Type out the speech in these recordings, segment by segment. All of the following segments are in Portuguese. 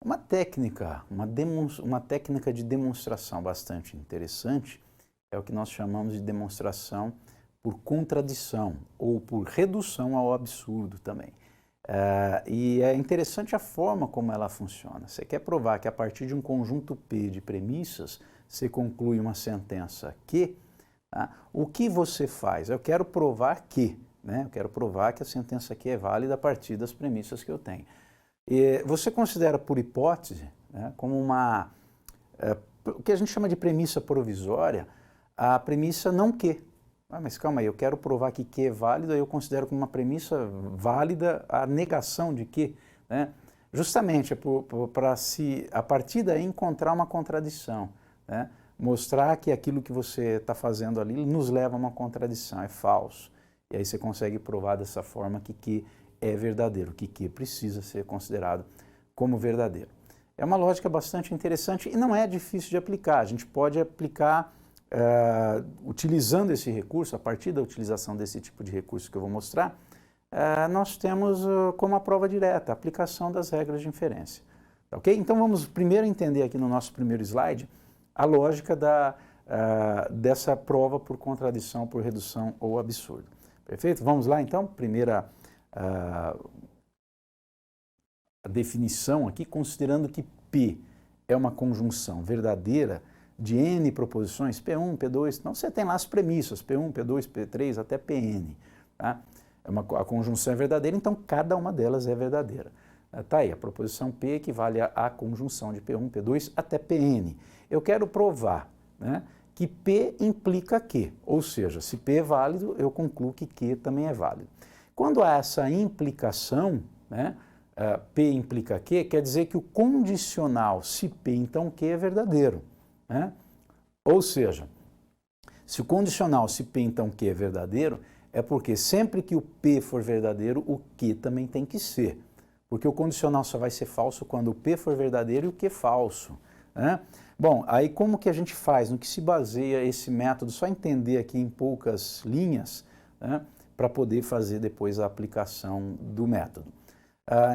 Uma técnica de demonstração bastante interessante é o que nós chamamos de demonstração por contradição ou por redução ao absurdo também. E é interessante a forma como ela funciona. Você quer provar que a partir de um conjunto P de premissas, você conclui uma sentença Q, tá? O que você faz? Eu quero provar que, né? Eu quero provar que a sentença Q é válida a partir das premissas que eu tenho. E você considera por hipótese, né, como o que a gente chama de premissa provisória, a premissa não Q. Mas calma aí, eu quero provar que Q é válido, aí eu considero como uma premissa válida a negação de Q, né? Justamente para a partir daí encontrar uma contradição, né? Mostrar que aquilo que você está fazendo ali nos leva a uma contradição, é falso. E aí você consegue provar dessa forma que Q é verdadeiro, que Q precisa ser considerado como verdadeiro. É uma lógica bastante interessante e não é difícil de aplicar. A gente pode aplicar utilizando esse recurso, a partir da utilização desse tipo de recurso que eu vou mostrar, nós temos como a prova direta, a aplicação das regras de inferência. Ok? Então vamos primeiro entender aqui no nosso primeiro slide a lógica dessa prova por contradição, por redução ou absurdo. Perfeito? Vamos lá então, primeira a definição aqui, considerando que P é uma conjunção verdadeira de N proposições, P1, P2, então você tem lá as premissas, P1, P2, P3 até Pn. Tá? A conjunção é verdadeira, então cada uma delas é verdadeira. Tá aí, a proposição P equivale à conjunção de P1, P2 até Pn. Eu quero provar, né, que P implica Q, ou seja, se P é válido, eu concluo que Q também é válido. Quando há essa implicação, né, P implica Q, quer dizer que o condicional, se P então Q é verdadeiro. Né? Ou seja, se o condicional se P então Q é verdadeiro, é porque sempre que o P for verdadeiro, o Q também tem que ser. Porque o condicional só vai ser falso quando o P for verdadeiro e o Q falso. Né? Bom, aí como que a gente faz? No que se baseia esse método? Só entender aqui em poucas linhas, né, para poder fazer depois a aplicação do método.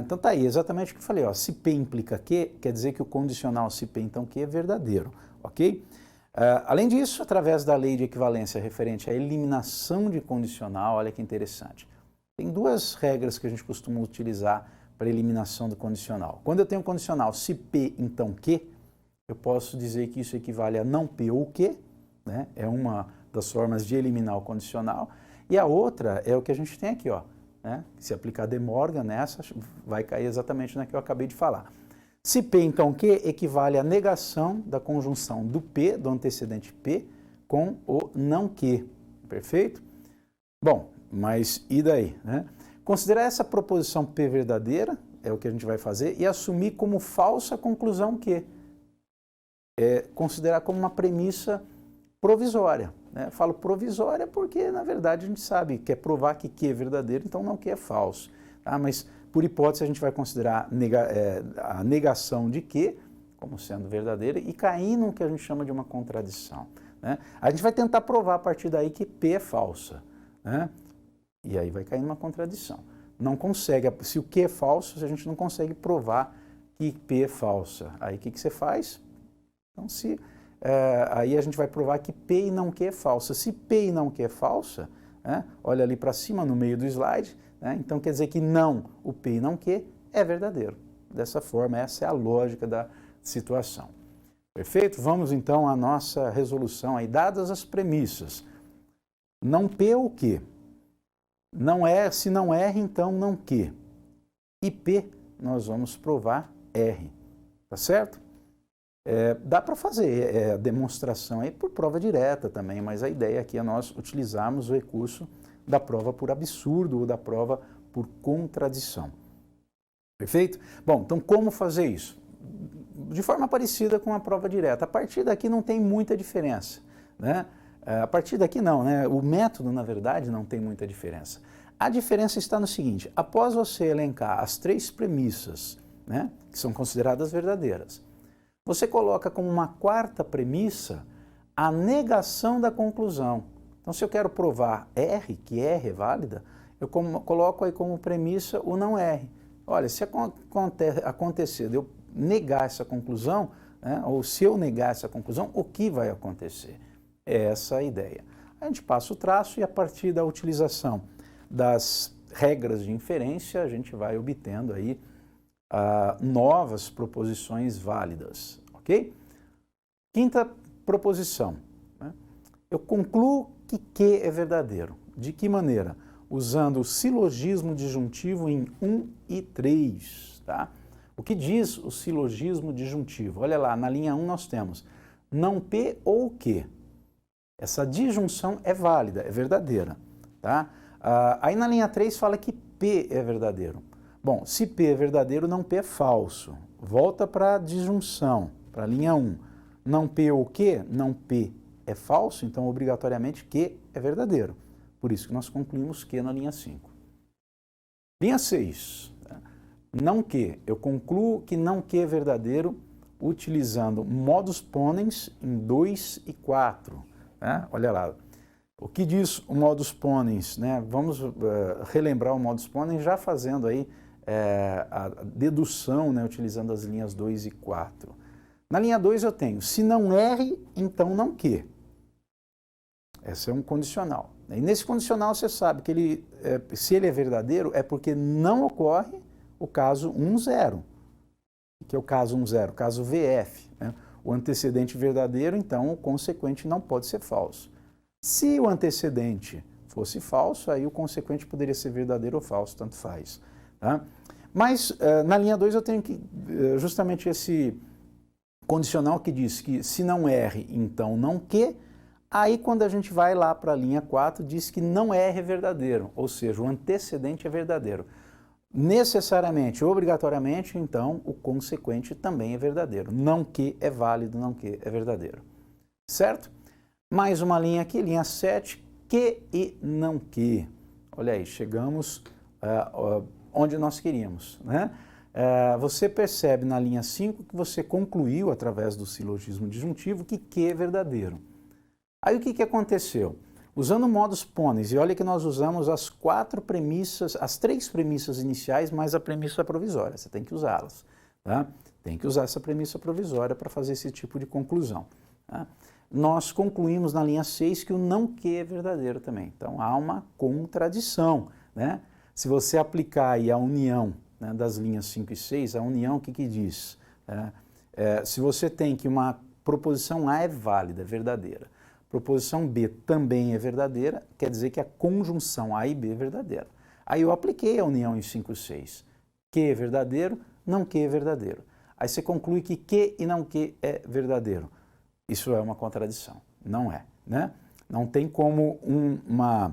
Então tá aí, exatamente o que eu falei, ó, se P implica Q, quer dizer que o condicional se P então Q é verdadeiro, ok? Além disso, através da lei de equivalência referente à eliminação de condicional, olha que interessante. Tem duas regras que a gente costuma utilizar para eliminação do condicional. Quando eu tenho um condicional se P então Q, eu posso dizer que isso equivale a não P ou Q, né? É uma das formas de eliminar o condicional, e a outra é o que a gente tem aqui, ó. Né? Se aplicar De Morgan nessa, vai cair exatamente na que eu acabei de falar. Se P então Q equivale à negação da conjunção do P, do antecedente P, com o não Q. Perfeito? Bom, mas e daí? Né? Considerar essa proposição P verdadeira, é o que a gente vai fazer, e assumir como falsa a conclusão Q. Considerar como uma premissa provisória. Né? Falo provisória porque, na verdade, a gente sabe que é provar que Q é verdadeiro, então não Q é falso. Tá? Mas, por hipótese, a gente vai considerar a negação de Q como sendo verdadeira e cair no que a gente chama de uma contradição. Né? A gente vai tentar provar a partir daí que P é falsa. Né? E aí vai cair numa contradição. Não consegue, se o Q é falso, a gente não consegue provar que P é falsa. Aí o que você faz? Então, aí a gente vai provar que P e não Q é falsa. Se P e não Q é falsa, né, olha ali para cima no meio do slide, né, então quer dizer que não, o P e não Q é verdadeiro. Dessa forma, essa é a lógica da situação. Perfeito? Vamos então à nossa resolução aí, dadas as premissas. Não P ou Q. Não é, se não R, então não Q. E P, nós vamos provar R. Tá certo? Dá para fazer a demonstração aí por prova direta também, mas a ideia aqui é nós utilizarmos o recurso da prova por absurdo ou da prova por contradição. Perfeito? Bom, então como fazer isso? De forma parecida com a prova direta. A partir daqui não tem muita diferença. Né? A partir daqui não, né? O método, na verdade, não tem muita diferença. A diferença está no seguinte, após você elencar as três premissas, né, que são consideradas verdadeiras, você coloca como uma quarta premissa a negação da conclusão. Então, se eu quero provar R, que R é válida, eu coloco aí como premissa o não R. Olha, se acontecer de eu negar essa conclusão, né, ou se eu negar essa conclusão, o que vai acontecer? É essa a ideia. A gente passa o traço e a partir da utilização das regras de inferência, a gente vai obtendo aí novas proposições válidas, ok? Quinta proposição, né? Eu concluo que Q é verdadeiro. De que maneira? Usando o silogismo disjuntivo em 1 e 3, tá? O que diz o silogismo disjuntivo? Olha lá, na linha 1 nós temos não P ou Q. Essa disjunção é válida, é verdadeira, tá? Aí na linha 3 fala que P é verdadeiro. Bom, se P é verdadeiro, não P é falso. Volta para a disjunção, para a linha 1. Não P ou Q, não P é falso, então obrigatoriamente Q é verdadeiro. Por isso que nós concluímos Q na linha 5. Linha 6. Não Q. Eu concluo que não Q é verdadeiro utilizando modus ponens em 2 e 4. Né? Olha lá. O que diz o modus ponens? Né? Vamos relembrar o modus ponens já fazendo aí a dedução, né, utilizando as linhas 2 e 4. Na linha 2 eu tenho, se não R, então não Q. Esse é um condicional. E nesse condicional você sabe que se ele é verdadeiro é porque não ocorre o caso 1-0. O que é o caso 1-0? O caso VF. Né? O antecedente verdadeiro, então o consequente não pode ser falso. Se o antecedente fosse falso, aí o consequente poderia ser verdadeiro ou falso, tanto faz. Tá? Mas na linha 2 eu tenho que justamente esse condicional que diz que se não R, então não Q. Aí quando a gente vai lá para a linha 4, diz que não R é verdadeiro, ou seja, o antecedente é verdadeiro. Necessariamente, obrigatoriamente, então, o consequente também é verdadeiro. Não Q é válido, não Q é verdadeiro. Certo? Mais uma linha aqui, linha 7, Q e não Q. Olha aí, chegamos onde nós queríamos, né? Você percebe na linha 5 que você concluiu, através do silogismo disjuntivo, que Q é verdadeiro. Aí o que aconteceu? Usando o modus ponens, e olha que nós usamos as 4 premissas, as 3 premissas iniciais, mais a premissa provisória, você tem que usá-las. Tá? Tem que usar essa premissa provisória para fazer esse tipo de conclusão. Tá? Nós concluímos na linha 6 que o não Q é verdadeiro também. Então há uma contradição. Né? Se você aplicar aí a união, né, das linhas 5 e 6, a união o que diz? Se você tem que uma proposição A é válida, é verdadeira, proposição B também é verdadeira, quer dizer que a conjunção A e B é verdadeira. Aí eu apliquei a união em 5 e 6. Q é verdadeiro, não Q é verdadeiro. Aí você conclui que Q e não Q é verdadeiro. Isso é uma contradição. Não é. Né? Não tem como uma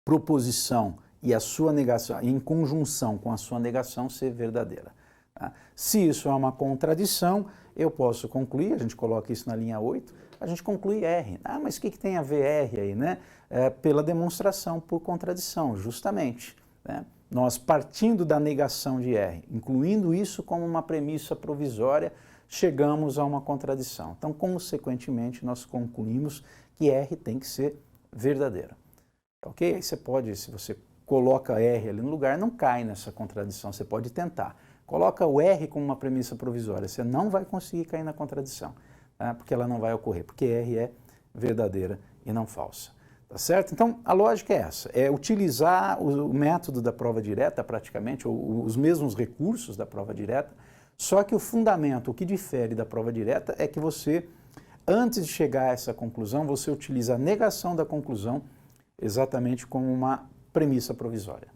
proposição e a sua negação, em conjunção com a sua negação, ser verdadeira. Tá? Se isso é uma contradição, eu posso concluir, a gente coloca isso na linha 8, a gente conclui R. Ah, mas o que tem a ver R aí, né? Pela demonstração por contradição, justamente. Né? Nós, partindo da negação de R, incluindo isso como uma premissa provisória, chegamos a uma contradição. Então, consequentemente, nós concluímos que R tem que ser verdadeira. Ok? Aí você pode, se você coloca R ali no lugar, não cai nessa contradição, você pode tentar. Coloca o R como uma premissa provisória, você não vai conseguir cair na contradição. Porque ela não vai ocorrer, porque R é verdadeira e não falsa. Tá certo? Então, a lógica é essa, é utilizar o método da prova direta, praticamente, ou os mesmos recursos da prova direta, só que o fundamento, o que difere da prova direta é que você, antes de chegar a essa conclusão, você utiliza a negação da conclusão exatamente como uma premissa provisória.